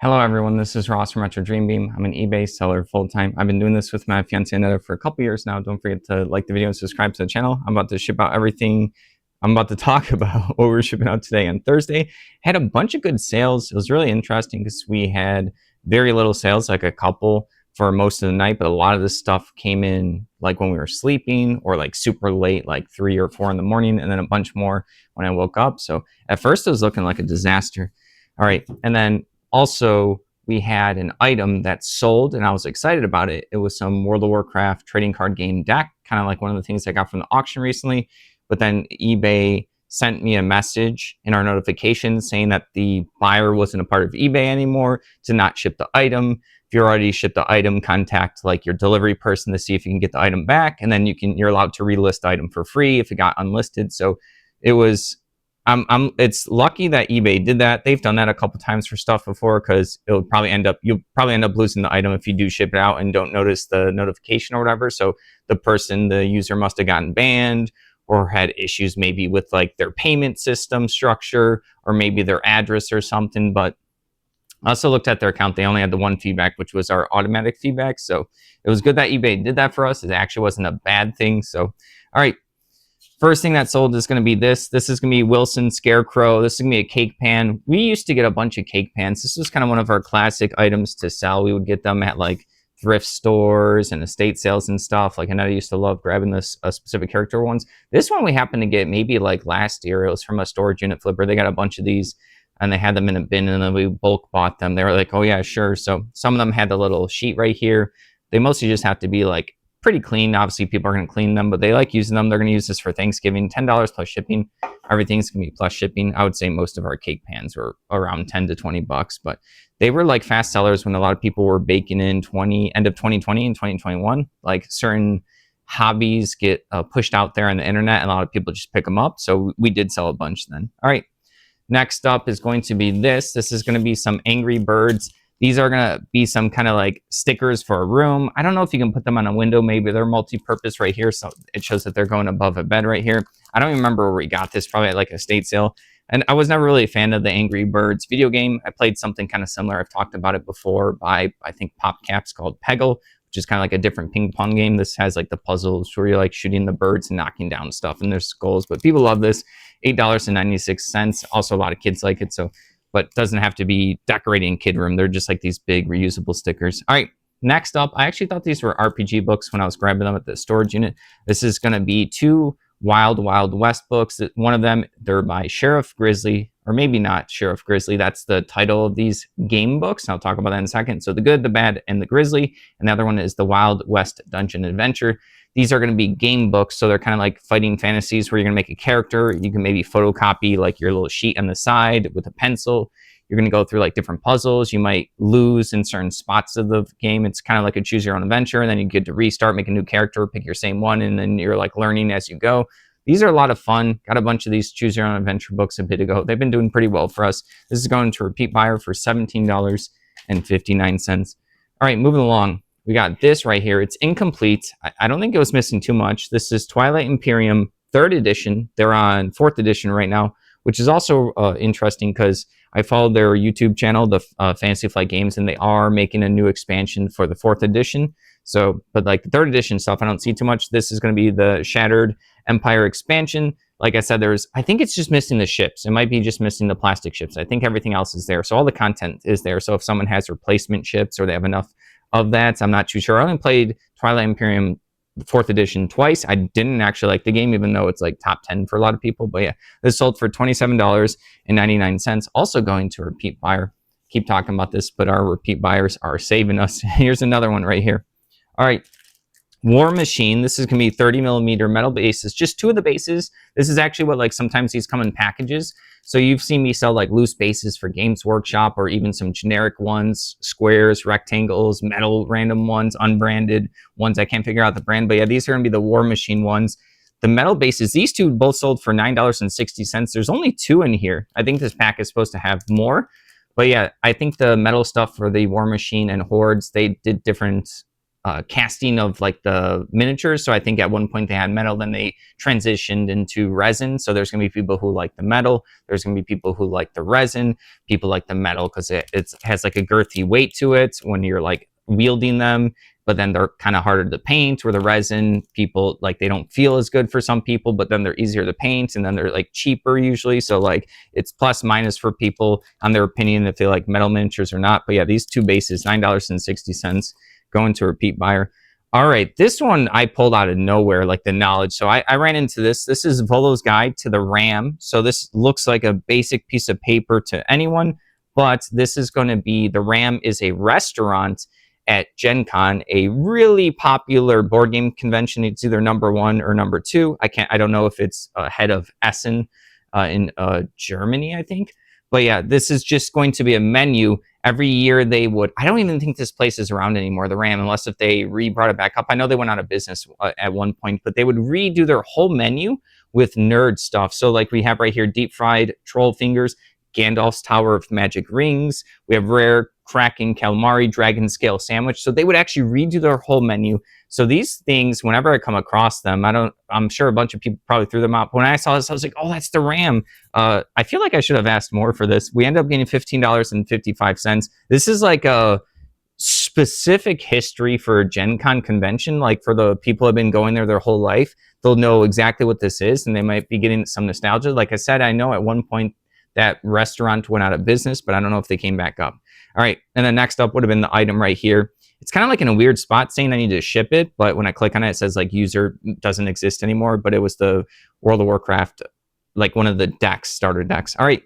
Hello everyone, this is Ross from retrodreambeam. I'm an eBay seller full-time. I've been doing this with my fiance Aneta for a couple years now. Don't forget to like the video and subscribe to the channel. I'm about to ship out everything. I'm about to talk about what we're shipping out today on Thursday. Had a bunch of good sales. It was really interesting because we had very little sales, like a couple for most of the night, but a lot of this stuff came in like when we were sleeping or like super late, like 3 or 4 in the morning, and then a bunch more when I woke up. So at first it was looking like a disaster. All right, and then also, we had an item that sold, and I was excited about it. It was some World of Warcraft trading card game deck, kind of like one of the things I got from the auction recently. But then eBay sent me a message in our notifications saying that the buyer wasn't a part of eBay anymore, to not ship the item. If you already shipped the item, contact like your delivery person to see if you can get the item back, and then you're allowed to relist the item for free if it got unlisted. So it was it's lucky that eBay did that. They've done that a couple times for stuff before, because you'll probably end up losing the item if you do ship it out and don't notice the notification or whatever. So the user must have gotten banned or had issues maybe with like their payment system structure or maybe their address or something. But I also looked at their account. They only had the one feedback, which was our automatic feedback. So it was good that eBay did that for us. It actually wasn't a bad thing. So, all right. First thing that sold is going to be this. This is going to be Wilson Scarecrow. This is going to be a cake pan. We used to get a bunch of cake pans. This was kind of one of our classic items to sell. We would get them at like thrift stores and estate sales and stuff. Like Aneta used to love grabbing this specific character ones. This one we happened to get maybe like last year. It was from a storage unit flipper. They got a bunch of these and they had them in a bin, and then we bulk bought them. They were like, oh yeah, sure. So some of them had the little sheet right here. They mostly just have to be like pretty clean. Obviously, people are going to clean them, but they like using them. They're going to use this for Thanksgiving. $10 plus shipping. Everything's going to be plus shipping. I would say most of our cake pans were around 10 to 20 bucks, but they were like fast sellers when a lot of people were baking in end of 2020 and 2021. Like certain hobbies get pushed out there on the internet, and a lot of people just pick them up. So we did sell a bunch then. All right. Next up is going to be this. This is going to be some Angry Birds. These are going to be some kind of like stickers for a room. I don't know if you can put them on a window. Maybe they're multi-purpose right here. So it shows that they're going above a bed right here. I don't even remember where we got this, probably at like a estate sale. And I was never really a fan of the Angry Birds video game. I played something kind of similar. I've talked about it before by, I think, PopCaps, called Peggle, which is kind of like a different ping pong game. This has like the puzzles where you're like shooting the birds and knocking down stuff and there's skulls. But people love this. $8.96. Also, a lot of kids like it. So, but doesn't have to be decorating kid room. They're just like these big reusable stickers. All right, next up, I actually thought these were RPG books when I was grabbing them at the storage unit. This is going to be 2 Wild Wild West books. One of them, they're by Sheriff Grizzly, or maybe not Sheriff Grizzly. That's the title of these game books. I'll talk about that in a second. So the Good, the Bad, and the Grizzly. And the other one is the Wild West Dungeon Adventure. These are going to be game books, so they're kind of like fighting fantasies where you're going to make a character. You can maybe photocopy like your little sheet on the side with a pencil. You're going to go through like different puzzles. You might lose in certain spots of the game. It's kind of like a choose your own adventure, and then you get to restart, make a new character, pick your same one, and then you're like learning as you go. These are a lot of fun. Got a bunch of these choose your own adventure books a bit ago. They've been doing pretty well for us. This is going to repeat buyer for $17.59. All right, moving along. We got this right here. It's incomplete. I don't think it was missing too much. This is Twilight Imperium 3rd edition. They're on 4th edition right now, which is also interesting because I followed their YouTube channel, the Fantasy Flight Games, and they are making a new expansion for the 4th edition. So, but like the 3rd edition stuff, I don't see too much. This is going to be the Shattered Empire expansion. Like I said, I think it's just missing the ships. It might be just missing the plastic ships. I think everything else is there. So all the content is there. So if someone has replacement ships or they have enough of that, I'm not too sure. I only played Twilight Imperium 4th edition twice. I didn't actually like the game, even though it's like top 10 for a lot of people. But yeah, this sold for $27.99. Also going to repeat buyer. Keep talking about this, but our repeat buyers are saving us. Here's another one right here. All right. War Machine. This is going to be 30 millimeter metal bases, just 2 of the bases. This is actually what, like, sometimes these come in packages. So you've seen me sell like loose bases for Games Workshop, or even some generic ones, squares, rectangles, metal random ones, unbranded ones. I can't figure out the brand, but yeah, these are going to be the War Machine ones. The metal bases, these 2 both sold for $9.60. There's only 2 in here. I think this pack is supposed to have more, but yeah, I think the metal stuff for the War Machine and Hordes, they did different casting of like the miniatures. So I think at one point they had metal, then they transitioned into resin. So there's going to be people who like the metal. There's going to be people who like the resin. People like the metal because it has like a girthy weight to it when you're like wielding them. But then they're kind of harder to paint. Where the resin, people like they don't feel as good for some people, but then they're easier to paint, and then they're like cheaper usually. So like it's plus minus for people on their opinion if they like metal miniatures or not. But yeah, these two bases, $9.60, going to a repeat buyer. All right, this one I pulled out of nowhere, like the knowledge. So I ran into this. This is Volo's guide to the RAM. So this looks like a basic piece of paper to anyone, but this is going to be, the RAM is a restaurant at Gen Con, a really popular board game convention. It's either #1 or #2. I don't know if it's ahead of Essen in Germany, I think. But yeah, this is just going to be a menu. Every year they would, I don't even think this place is around anymore, the RAM, unless if they brought it back up. I know they went out of business at one point, but they would redo their whole menu with nerd stuff. So like we have right here, deep fried troll fingers, Gandalf's Tower of Magic Rings. We have rare Kraken calamari dragon scale sandwich. So they would actually redo their whole menu. So these things, whenever I come across them, I'm sure a bunch of people probably threw them out. But when I saw this, I was like, oh, that's the RAM. I feel like I should have asked more for this. We end up getting $15.55. This is like a specific history for a Gen Con convention. Like for the people who have been going there their whole life, they'll know exactly what this is, and they might be getting some nostalgia. Like I said, I know at one point that restaurant went out of business, but I don't know if they came back up. All right, and then next up would have been the item right here. It's kind of like in a weird spot saying I need to ship it, but when I click on it, it says like user doesn't exist anymore, but it was the World of Warcraft, like one of the decks, starter decks. All right,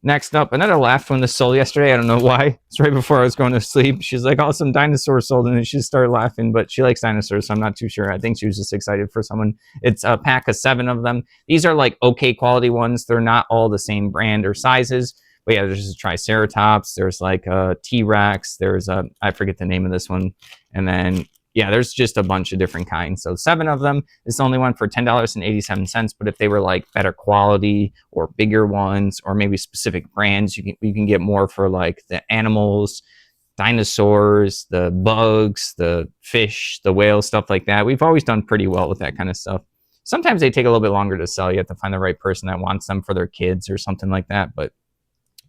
next up, another laugh when this sold yesterday. I don't know why. It's right before I was going to sleep. She's like, oh, some dinosaurs sold, and then she started laughing, but she likes dinosaurs, so I'm not too sure. I think she was just excited for someone. It's a pack of 7 of them. These are like okay quality ones. They're not all the same brand or sizes. But yeah, there's a Triceratops, there's like a T-Rex, there's a, I forget the name of this one. And then, yeah, there's just a bunch of different kinds. So 7 of them. This only one for $10.87. But if they were like better quality or bigger ones, or maybe specific brands, you can get more for like the animals, dinosaurs, the bugs, the fish, the whales, stuff like that. We've always done pretty well with that kind of stuff. Sometimes they take a little bit longer to sell. You have to find the right person that wants them for their kids or something like that. But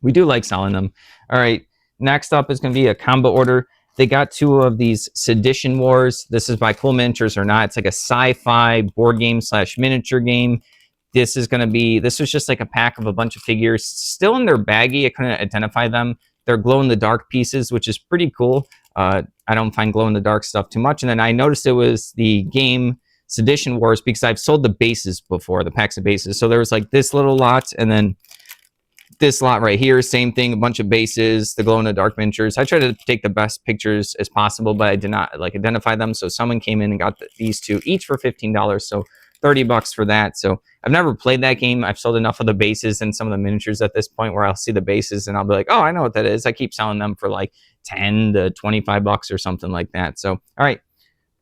we do like selling them. All right, next up is going to be a combo order. They got 2 of these Sedition Wars. This is by Cool Miniatures or Not. It's like a sci-fi board game / miniature game. This is going to be, this was just like a pack of a bunch of figures. Still in their baggie. I couldn't identify them. They're glow-in-the-dark pieces, which is pretty cool. I don't find glow-in-the-dark stuff too much. And then I noticed it was the game Sedition Wars because I've sold the bases before, the packs of bases. So there was like this little lot, and then this lot right here, same thing, a bunch of bases, the glow-in-the-dark miniatures. I try to take the best pictures as possible, but I did not like identify them. So someone came in and got these 2 each for $15. So $30 for that. So I've never played that game. I've sold enough of the bases and some of the miniatures at this point where I'll see the bases and I'll be like, oh, I know what that is. I keep selling them for like 10 to 25 bucks or something like that. So, all right.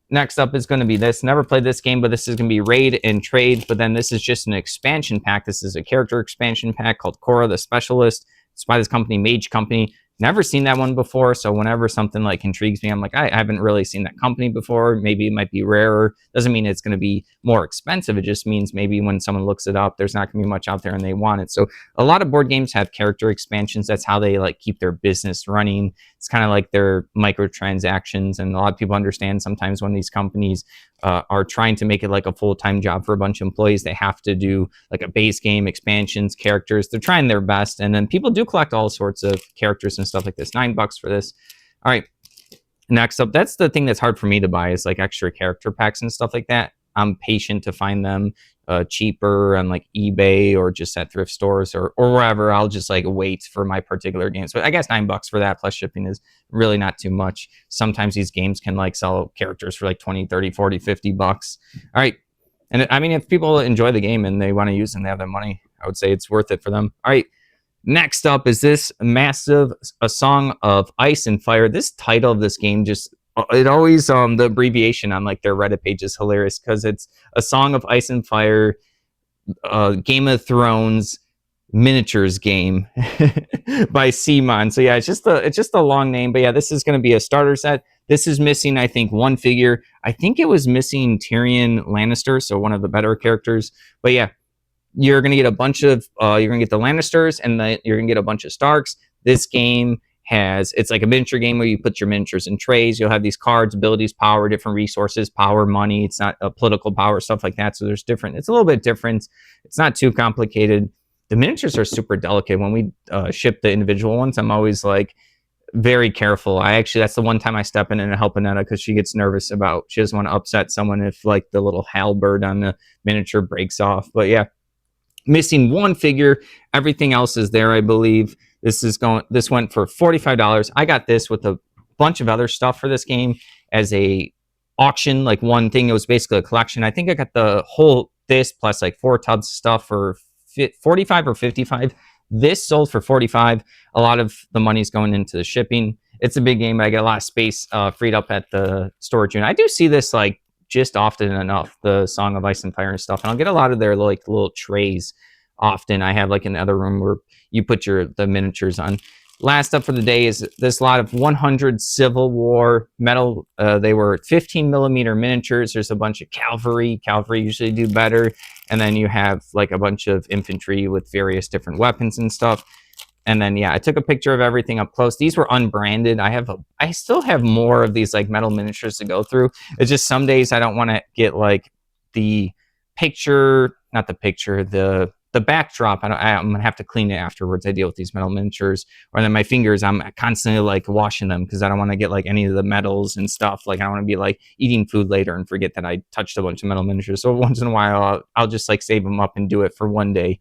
Next up is going to be this. Never played this game, but this is going to be Raid and Trade. But then this is just an expansion pack. This is a character expansion pack called Korra the Specialist. It's by this company, Mage Company. Never seen that one before, so whenever something like intrigues me, I'm like, I haven't really seen that company before. Maybe it might be rarer. Doesn't mean it's going to be more expensive. It just means maybe when someone looks it up, there's not going to be much out there and they want it. So a lot of board games have character expansions. That's how they like keep their business running. It's kind of like their microtransactions, and a lot of people understand sometimes when these companies are trying to make it like a full-time job for a bunch of employees, they have to do like a base game, expansions, characters. They're trying their best, and then people do collect all sorts of characters and stuff like this. $9 for this. All right, next up, that's the thing that's hard for me to buy, is like extra character packs and stuff like that. I'm patient to find them cheaper on like eBay or just at thrift stores or wherever. I'll just like wait for my particular game. So I guess $9 for that plus shipping is really not too much. Sometimes these games can like sell characters for like 20, 30, 40, 50 bucks. All right. And I mean, if people enjoy the game and they want to use them, they have the money, I would say it's worth it for them. All right. Next up is this massive A Song of Ice and Fire. This title of this game just, it always, the abbreviation on like their Reddit page is hilarious because it's A Song of Ice and Fire, Game of Thrones miniatures game by Simon. So yeah, it's just a long name, but yeah, this is going to be a starter set. This is missing, I think, one figure. I think it was missing Tyrion Lannister, so one of the better characters. But yeah, you're going to get a bunch of you're going to get the Lannisters, and you're going to get a bunch of Starks. This game it's like a miniature game where you put your miniatures in trays. You'll have these cards, abilities, power, different resources, power, money. It's not a political power, stuff like that. So there's different. It's a little bit different. It's not too complicated. The miniatures are super delicate. When we ship the individual ones, I'm always like very careful. That's the one time I step in and help Anetta because she gets nervous about, she doesn't want to upset someone if like the little halberd on the miniature breaks off. But yeah, missing one figure. Everything else is there, I believe. This went for $45. I got this with a bunch of other stuff for this game as a auction, like one thing. It was basically a collection. I think I got the whole this plus like 4 tubs of stuff for 45 or 55. This sold for 45. A lot of the money's going into the shipping. It's a big game, but I get a lot of space freed up at the storage unit. I do see this like just often enough, the Song of Ice and Fire and stuff, and I'll get a lot of their like little trays often. I have like another room where you put the miniatures on. Last up for the day is this lot of 100 Civil War metal. They were 15 millimeter miniatures. There's a bunch of cavalry. Cavalry usually do better. And then you have like a bunch of infantry with various different weapons and stuff. And then, yeah, I took a picture of everything up close. These were unbranded. I still have more of these like metal miniatures to go through. It's just some days I don't want to get like the backdrop. I'm gonna have to clean it afterwards. I deal with these metal miniatures, or then my fingers, I'm constantly like washing them because I don't want to get like any of the metals and stuff. Like I don't want to be like eating food later and forget that I touched a bunch of metal miniatures. So once in a while, I'll just like save them up and do it for one day.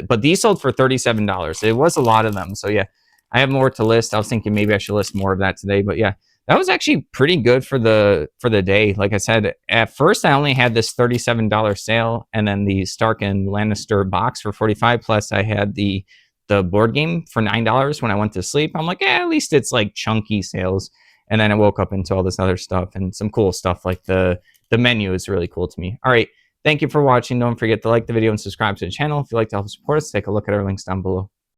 But these sold for $37. It was a lot of them. So yeah, I have more to list. I was thinking maybe I should list more of that today. But yeah, that was actually pretty good for the day. Like I said, at first I only had this $37 sale, and then the Stark and Lannister box for $45. Plus I had the board game for $9 when I went to sleep. I'm like, yeah, at least it's like chunky sales. And then I woke up into all this other stuff and some cool stuff like the menu is really cool to me. All right. Thank you for watching. Don't forget to like the video and subscribe to the channel. If you'd like to help support us, take a look at our links down below.